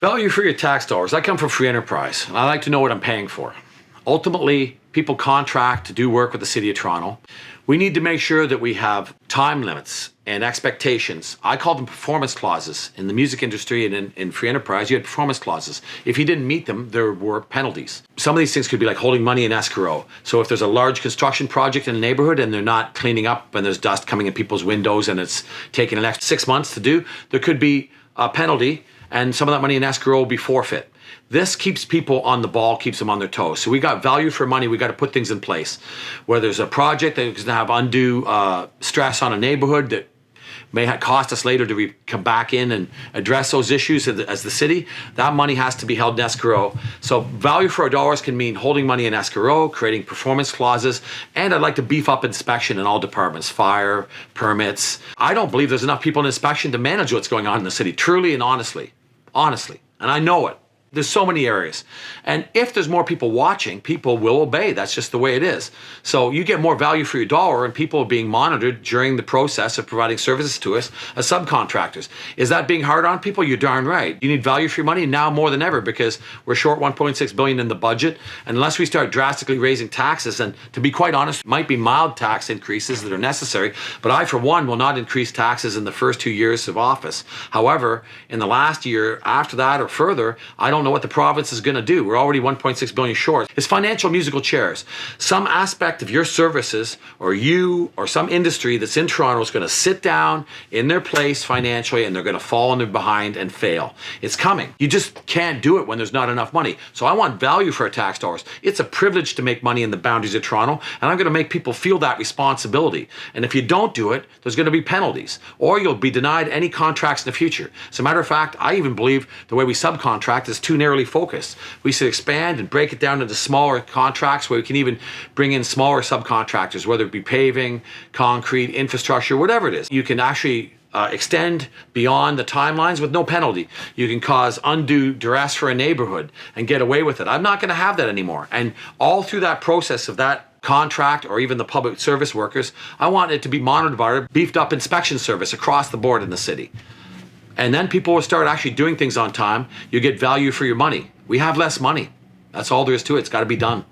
Value for your tax dollars. I come from free enterprise, and I like to know what I'm paying for. Ultimately, people contract to do work with the City of Toronto. We need to make sure that we have time limits and expectations. I call them performance clauses. In the music industry and in free enterprise, you had performance clauses. If you didn't meet them, there were penalties. Some of these things could be like holding money in escrow. So if there's a large construction project in a neighborhood and they're not cleaning up and there's dust coming in people's windows and it's taking an extra 6 months to do, there could be a penalty, and some of that money in escrow will be forfeit. This keeps people on the ball, keeps them on their toes. So we got value for money. We got to put things in place. Where there's a project that is going to have undue stress on a neighborhood that may cost us later to come back in and address those issues as the city, that money has to be held in escrow. So value for our dollars can mean holding money in escrow, creating performance clauses, and I'd like to beef up inspection in all departments, fire, permits. I don't believe there's enough people in inspection to manage what's going on in the city, truly and honestly, and I know it. There's so many areas. And if there's more people watching, people will obey. That's just the way it is. So you get more value for your dollar and people are being monitored during the process of providing services to us as subcontractors. Is that being hard on people? You're darn right. You need value for your money now more than ever because we're short $1.6 billion in the budget. And unless we start drastically raising taxes, and to be quite honest, it might be mild tax increases that are necessary, but I, for one, will not increase taxes in the first 2 years of office. However, in the last year, after that or further, I don't know what the province is going to do. We're already 1.6 billion short. It's financial musical chairs. Some aspect of your services or you or some industry that's in Toronto is going to sit down in their place financially and they're going to fall in their behind and fail. It's coming. You just can't do it when there's not enough money. So I want value for our tax dollars. It's a privilege to make money in the boundaries of Toronto, and I'm going to make people feel that responsibility. And if you don't do it, there's going to be penalties or you'll be denied any contracts in the future. As a matter of fact, I even believe the way we subcontract is too narrowly focused. We should expand and break it down into smaller contracts where we can even bring in smaller subcontractors, whether it be paving, concrete, infrastructure, whatever it is. You can actually extend beyond the timelines with no penalty. You can cause undue duress for a neighborhood and get away with it. I'm not going to have that anymore. And all through that process of that contract or even the public service workers, I want it to be monitored by a beefed up inspection service across the board in the city. And then people will start actually doing things on time. You get value for your money. We have less money. That's all there is to it. It's got to be done.